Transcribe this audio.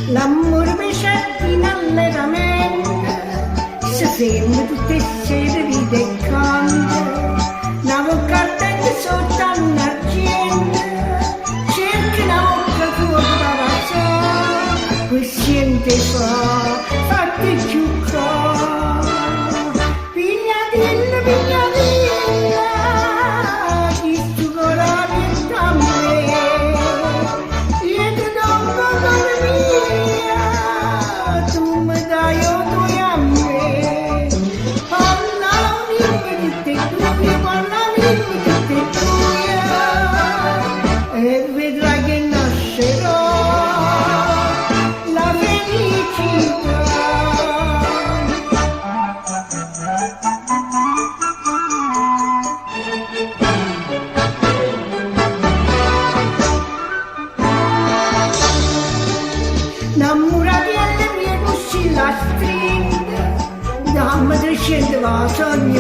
L'amore mi cerca alleramente, si ferma tutte e sere, ride e canta, una vocca ardente sotto un argiento, cerca una vocca fuoco da vasa, poi ssiente fatte cchiu. Pigliatillo, pigliatillo, chistu con la piett'a a me, io ti dongo con mia, tu mi dai odore a me, parlami di tutte e due, parlami di tutte e due, e vedrai che nascerà la felicita. Nnammuratiello mi così la stringa, dammi 300 vasa ogni